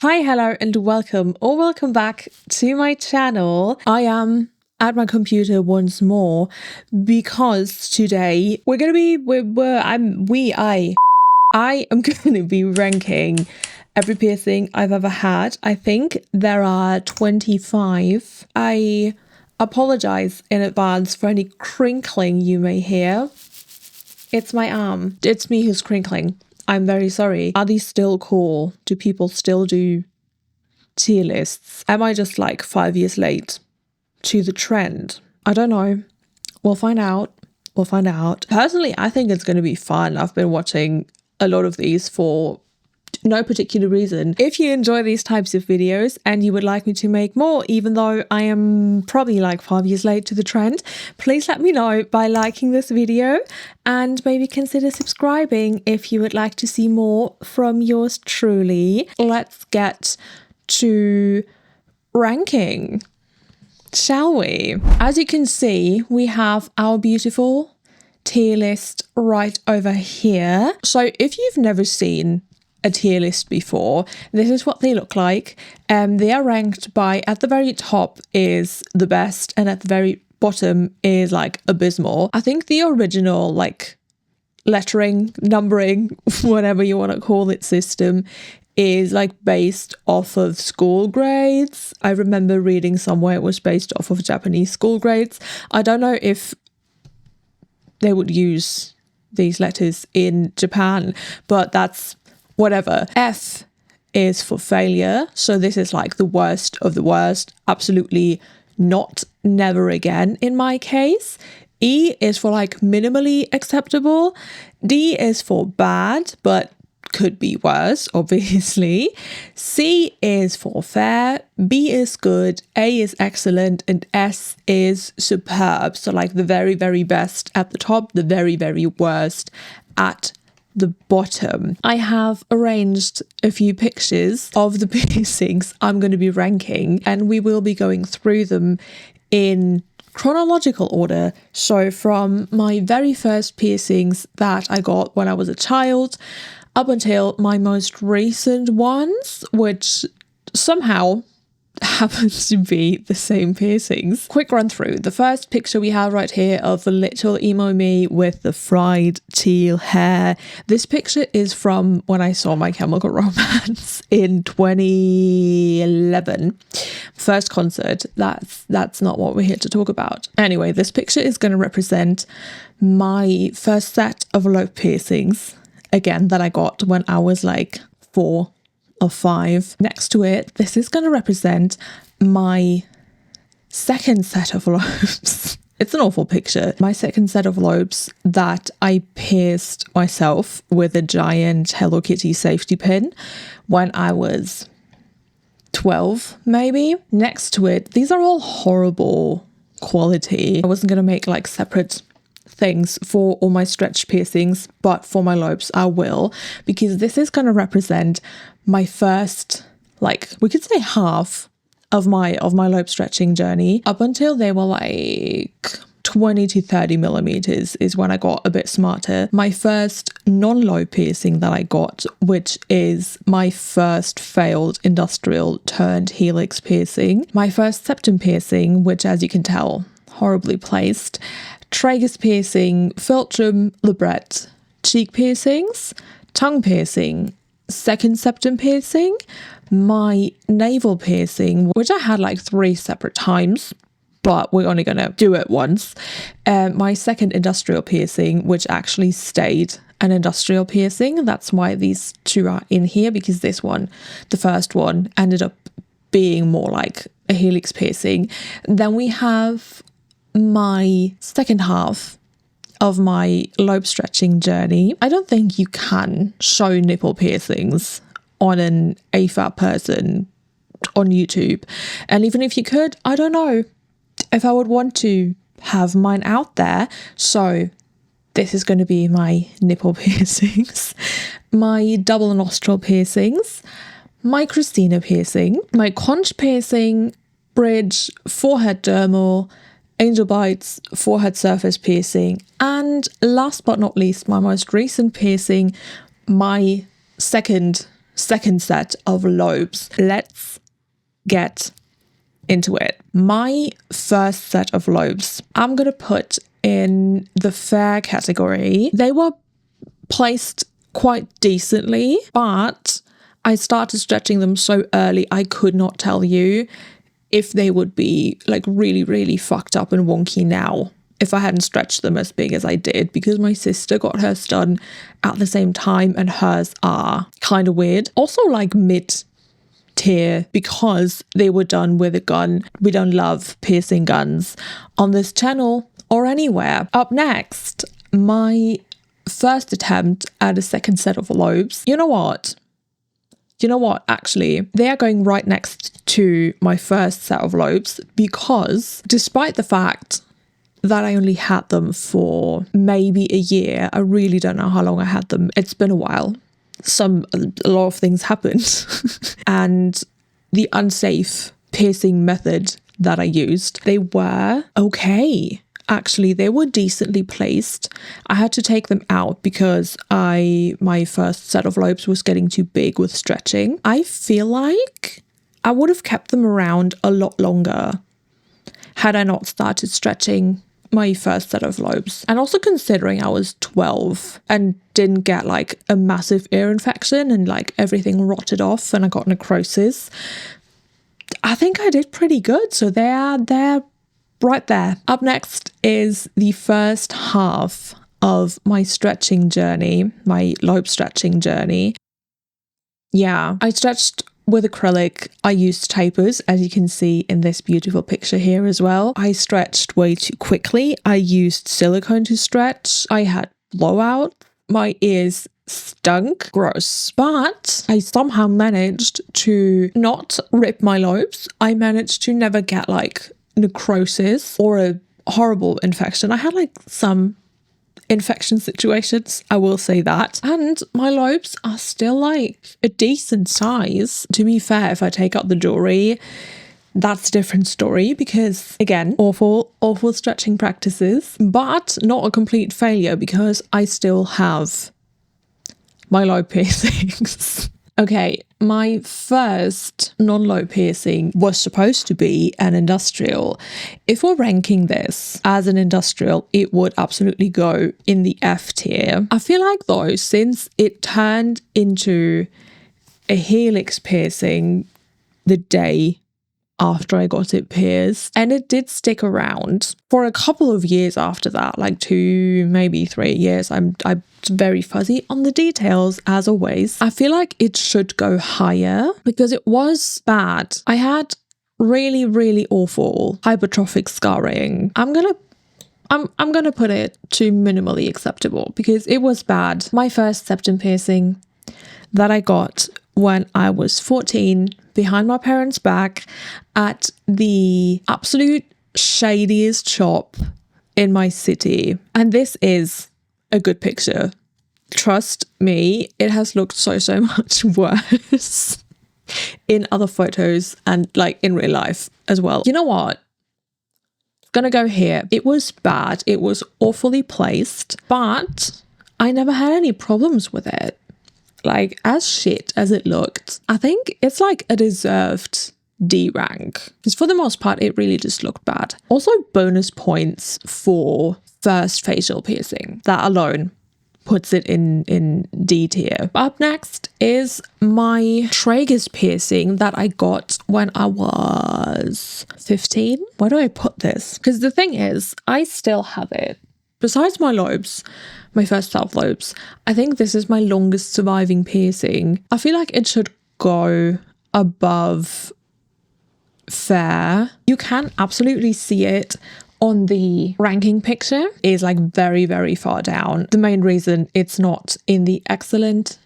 Hi, hello, and welcome or welcome back to my channel. I am at my computer once more because today I am going to be ranking every piercing I've ever had. I think there are 25. I apologize in advance for any crinkling you may hear. It's my arm. It's me who's crinkling. I'm very sorry. Are these still cool? Do people still do tier lists? Am I just like 5 years late to the trend? I don't know. We'll find out. Personally, I think it's going to be fun. I've been watching a lot of these for no particular reason. If you enjoy these types of videos and you would like me to make more, even though I am probably like 5 years late to the trend, please let me know by liking this video and maybe consider subscribing if you would like to see more from yours truly. Let's get to ranking, shall we? As you can see, we have our beautiful tier list right over here. So if you've never seen a tier list before, this is what they look like. They are ranked by, at the very top is the best and at the very bottom is like abysmal. I think the original like lettering, numbering, whatever you want to call it, system is like based off of school grades. I remember reading somewhere it was based off of Japanese school grades. I don't know if they would use these letters in Japan, but that's whatever. F is for failure. So this is like the worst of the worst. Absolutely not, never again in my case. E is for like minimally acceptable. D is for bad, but could be worse, obviously. C is for fair. B is good. A is excellent. And S is superb. So like the very, very best at the top, the very, very worst at the bottom. I have arranged a few pictures of the piercings I'm going to be ranking, and we will be going through them in chronological order. So from my very first piercings that I got when I was a child up until my most recent ones, which somehow happen to be the same piercings. Quick run through. The first picture we have right here of the little emo me with the fried teal hair. This picture is from when I saw My Chemical Romance in 2011. First concert. That's not what we're here to talk about. Anyway, this picture is going to represent my first set of lobe piercings, again, that I got when I was like 4 or 5. Next to it, this is going to represent my second set of lobes. It's an awful picture. My second set of lobes that I pierced myself with a giant Hello Kitty safety pin when I was 12, maybe. Next to it, these are all horrible quality. I wasn't going to make like separate things for all my stretch piercings, but for my lobes I will, because this is going to represent my first, like, we could say half of my lobe stretching journey. Up until they were like 20 to 30 millimeters is when I got a bit smarter. My first non-lobe piercing that I got, which is my first failed industrial turned helix piercing. My first septum piercing, which, as you can tell, horribly placed. Tragus piercing, philtrum, labret, cheek piercings, tongue piercing, second septum piercing, my navel piercing, which I had like 3 separate times, but we're only gonna do it once. My second industrial piercing, which actually stayed an industrial piercing. That's why these two are in here, because this one, the first one, ended up being more like a helix piercing. Then we have my second half of my lobe stretching journey. I don't think you can show nipple piercings on an AFAB person on YouTube. And even if you could, I don't know if I would want to have mine out there. So this is going to be my nipple piercings, my double nostril piercings, my Christina piercing, my conch piercing, bridge, forehead dermal, angelbites, forehead surface piercing, and last but not least, my most recent piercing, my second second set of lobes. Let's get into it. My first set of lobes, I'm gonna put in the fair category. They were placed quite decently, but I started stretching them so early I could not tell you if they would be like really, really fucked up and wonky now if I hadn't stretched them as big as I did, because my sister got hers done at the same time and hers are kind of weird. Also like mid-tier because they were done with a gun. We don't love piercing guns on this channel or anywhere. Up next, my first attempt at a second set of lobes. You know what? Actually, they are going right next to my first set of lobes, because despite the fact that I only had them for maybe a year, I really don't know how long I had them. It's been a while. A lot of things happened. And the unsafe piercing method that I used, they were okay. Actually, they were decently placed. I had to take them out because my first set of lobes was getting too big with stretching. I feel like I would have kept them around a lot longer had I not started stretching my first set of lobes. And also considering I was 12 and didn't get like a massive ear infection and like everything rotted off and I got necrosis, I think I did pretty good. So they're right there. Up next is the first half of my stretching journey, my lobe stretching journey. Yeah, I stretched with acrylic. I used tapers, as you can see in this beautiful picture here as well. I stretched way too quickly. I used silicone to stretch. I had blowout. My ears stunk. Gross. But I somehow managed to not rip my lobes. I managed to never get like necrosis or a horrible infection. I had like some infection situations, I will say that. And my lobes are still like a decent size. To be fair, if I take out the jewelry, that's a different story, because again, awful stretching practices, but not a complete failure because I still have my lobe piercings. Okay, my first non-lobe piercing was supposed to be an industrial. If we're ranking this as an industrial, it would absolutely go in the F tier. I feel like though, since it turned into a helix piercing the day after I got it pierced, and it did stick around for a couple of years after that, like 2, maybe 3 years. I'm very fuzzy on the details as always. I feel like it should go higher because it was bad. I had really, really awful hypertrophic scarring. I'm gonna put it to minimally acceptable because it was bad. My first septum piercing that I got when I was 14 behind my parents' back at the absolute shadiest shop in my city. And this is a good picture. Trust me, it has looked so much worse in other photos and like in real life as well. You know what? I'm gonna go here. It was bad. It was awfully placed, but I never had any problems with it. Like, as shit as it looked, I think it's like a deserved D rank. Because for the most part, it really just looked bad. Also, bonus points for first facial piercing. That alone puts it in D tier. Up next is my tragus piercing that I got when I was 15. Where do I put this? Because the thing is, I still have it. Besides my lobes, my first set of lobes, I think this is my longest surviving piercing. I feel like it should go above fair. You can absolutely see it on the ranking picture. It is like very, very far down. The main reason it's not in the excellent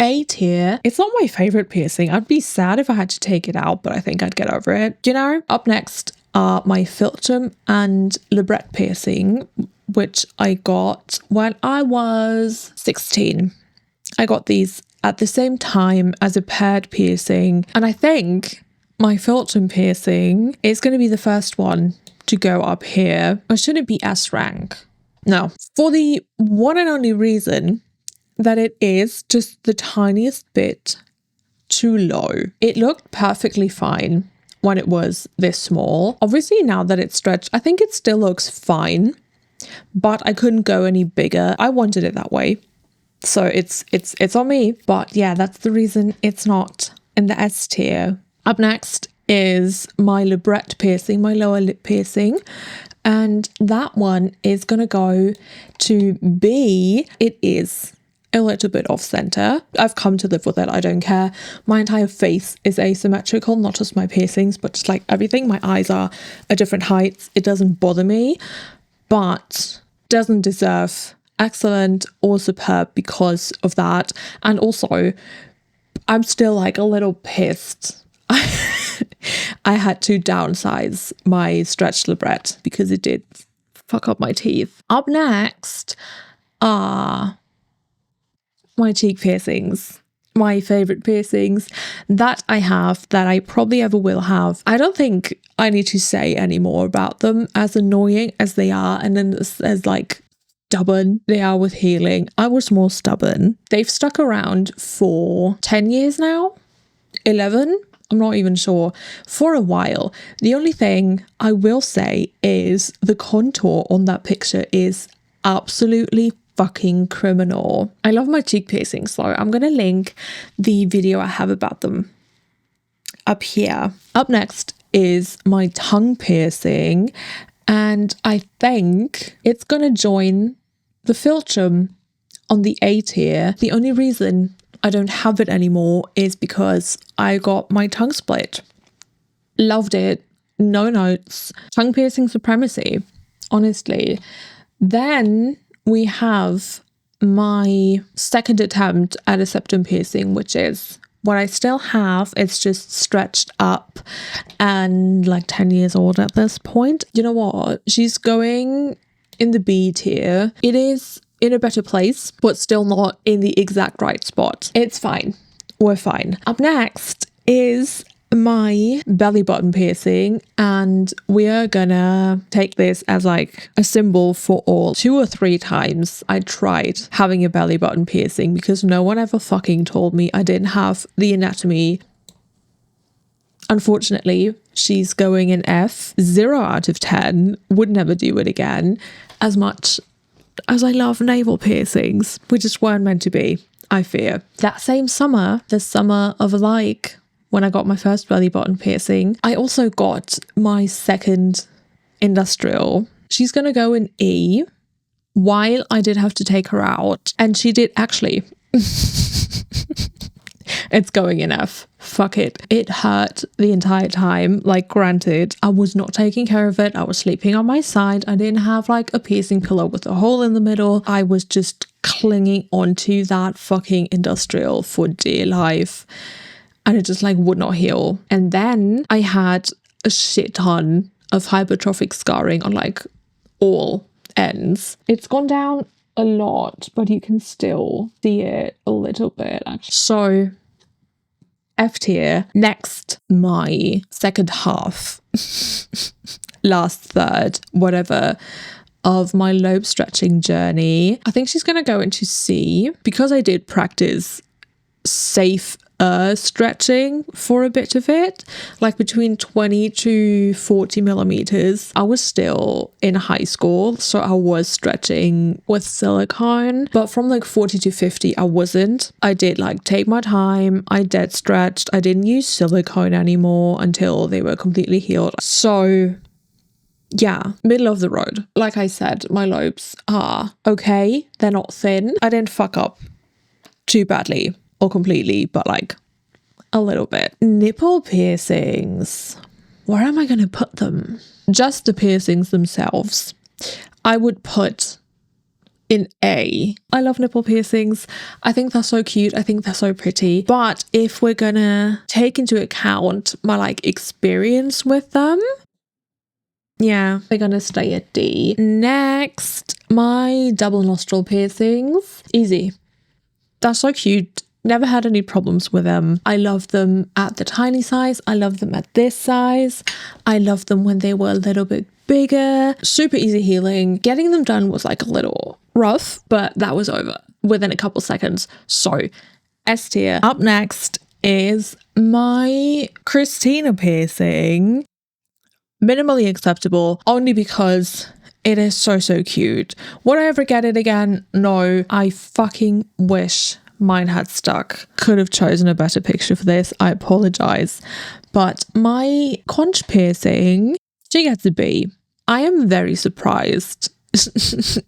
A tier, it's not my favorite piercing. I'd be sad if I had to take it out, but I think I'd get over it. You know? Up next are my philtrum and labret piercing, which I got when I was 16. I got these at the same time as a paired piercing, and I think my philtrum piercing is going to be the first one to go up here. Or should it be S rank? No. For the one and only reason that it is just the tiniest bit too low. It looked perfectly fine when it was this small. Obviously now that it's stretched, I think it still looks fine, but I couldn't go any bigger. I wanted it that way. So it's on me. But yeah, that's the reason it's not in the S tier. Up next is my labret piercing, my lower lip piercing. And that one is going to go to B. It is a little bit off center. I've come to live with it. I don't care. My entire face is asymmetrical, not just my piercings, but just like everything. My eyes are at different heights. It doesn't bother me, but doesn't deserve excellent or superb because of that. And also, I'm still like a little pissed. I had to downsize my stretched labret because it did fuck up my teeth. Up next are my cheek piercings, my favorite piercings that I have, that I probably ever will have. I don't think I need to say any more about them, as annoying as they are, and then as like stubborn they are with healing. I was more stubborn. They've stuck around for 10 years now, 11. I'm not even sure, for a while. The only thing I will say is the contour on that picture is absolutely fucking criminal. I love my cheek piercings, so I'm gonna link the video I have about them up here. Up next is my tongue piercing, and I think it's gonna join the philtrum on the A tier. The only reason I don't have it anymore is because I got my tongue split. Loved it. No notes. Tongue piercing supremacy, honestly. Then we have my second attempt at a septum piercing, which is what I still have. It's just stretched up and like 10 years old at this point. You know what? She's going in the B tier. It is in a better place, but still not in the exact right spot. It's fine. We're fine. Up next is my belly button piercing, and we are gonna take this as like a symbol for all. 2 or 3 times I tried having a belly button piercing because no one ever fucking told me I didn't have the anatomy. Unfortunately, she's going in F. 0 out of 10. Would never do it again. As much as I love navel piercings, we just weren't meant to be, I fear. That same summer, the summer of like when I got my first belly button piercing, I also got my second industrial. She's gonna go in E, while I did have to take her out, and she did actually. It's going in F. Fuck it. It hurt the entire time. Like, granted, I was not taking care of it. I was sleeping on my side. I didn't have like a piercing pillow with a hole in the middle. I was just clinging onto that fucking industrial for dear life. And it just like would not heal. And then I had a shit ton of hypertrophic scarring on like all ends. It's gone down a lot, but you can still see it a little bit actually. So F tier. Next, my second half, last third, whatever, of my lobe stretching journey. I think she's going to go into C because I did practice safe stretching for a bit of it, like between 20 to 40 millimeters. I was still in high school, so I was stretching with silicone, but from like 40 to 50 I wasn't. I did like take my time. I dead stretched. I didn't use silicone anymore until they were completely healed. So yeah, middle of the road. Like I said, my lobes are okay. They're not thin. I didn't fuck up too badly or completely, but like a little bit. Nipple piercings. Where am I going to put them? Just the piercings themselves, I would put in A. I love nipple piercings. I think they're so cute. I think they're so pretty. But if we're gonna take into account my like experience with them, yeah, they're gonna stay at D. Next, my double nostril piercings. Easy. They're so cute. Never had any problems with them. I love them at the tiny size. I love them at this size. I love them when they were a little bit bigger. Super easy healing. Getting them done was like a little rough, but that was over within a couple seconds. So S tier. Up next is my Christina piercing. Minimally acceptable only because it is so cute. Would I ever get it again? No. I fucking wish mine had stuck. Could have chosen a better picture for this. I apologize. But my conch piercing, she gets a B. I am very surprised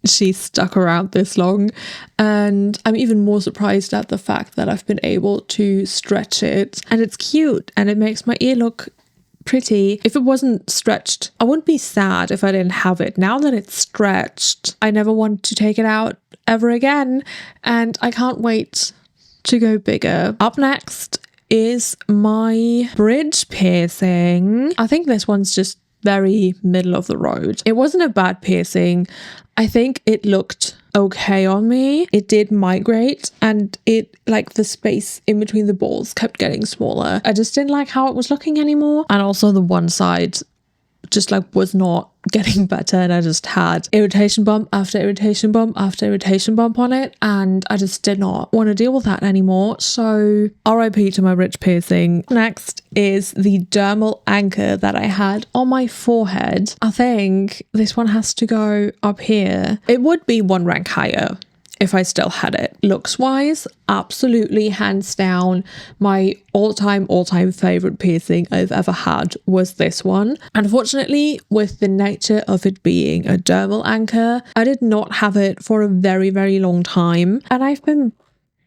she stuck around this long, and I'm even more surprised at the fact that I've been able to stretch it, and it's cute and it makes my ear look pretty. If it wasn't stretched, I wouldn't be sad if I didn't have it. Now that it's stretched, I never want to take it out ever again, and I can't wait to go bigger. Up next is my bridge piercing. I think this one's just very middle of the road. It wasn't a bad piercing. I think it looked okay on me. It did migrate, and it, like, the space in between the balls kept getting smaller. I just didn't like how it was looking anymore. And also the one side just like was not getting better, and I just had irritation bump after irritation bump after irritation bump on it, and I just did not want to deal with that anymore. So RIP to my bridge piercing. Next is the dermal anchor that I had on my forehead. I think this one has to go up here. It would be one rank higher if I still had it. Looks wise, absolutely hands down, my all-time favorite piercing I've ever had was this one. Unfortunately, with the nature of it being a dermal anchor, I did not have it for a very long time, and I've been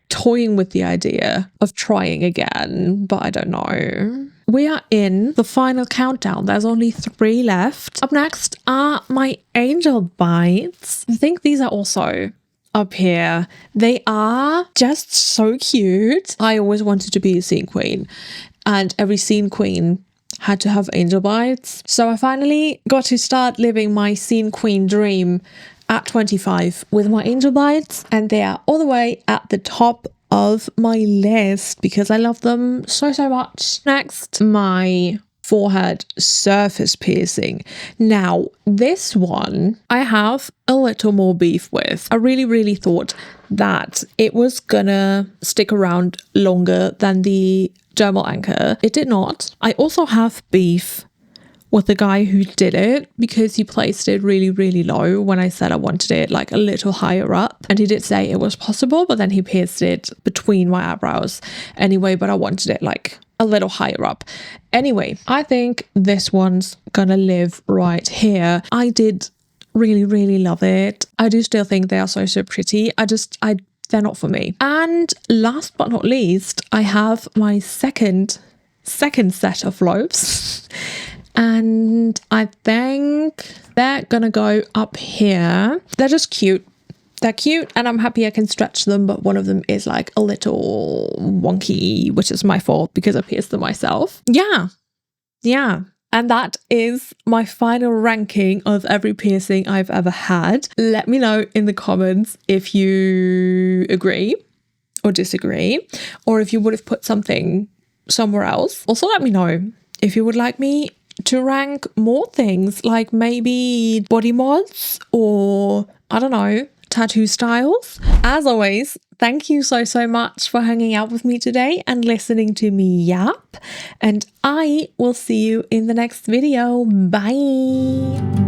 toying with the idea of trying again, but I don't know. We are in the final countdown. There's only 3 left. Up next are my angelbites. I think these are also up here. They are just so cute. I always wanted to be a scene queen, and every scene queen had to have angelbites. So I finally got to start living my scene queen dream at 25 with my angelbites, and they are all the way at the top of my list because I love them so much. Next, my forehead surface piercing. Now, this one I have a little more beef with. I really thought that it was gonna stick around longer than the dermal anchor. It did not. I also have beef with the guy who did it because he placed it really low when I said I wanted it like a little higher up, and he did say it was possible, but then he pierced it between my eyebrows anyway, but I wanted it like a little higher up. Anyway, I think this one's gonna live right here. I did really love it. I do still think they are so pretty. They're not for me. And last but not least, I have my second set of lobes. And I think they're gonna go up here. They're just cute. They're cute, and I'm happy I can stretch them, but one of them is like a little wonky, which is my fault because I pierced them myself. Yeah. And that is my final ranking of every piercing I've ever had. Let me know in the comments if you agree or disagree, or if you would have put something somewhere else. Also, let me know if you would like me to rank more things, like maybe body mods, or I don't know, tattoo styles. As always, thank you so much for hanging out with me today and listening to me yap, and I will see you in the next video. Bye.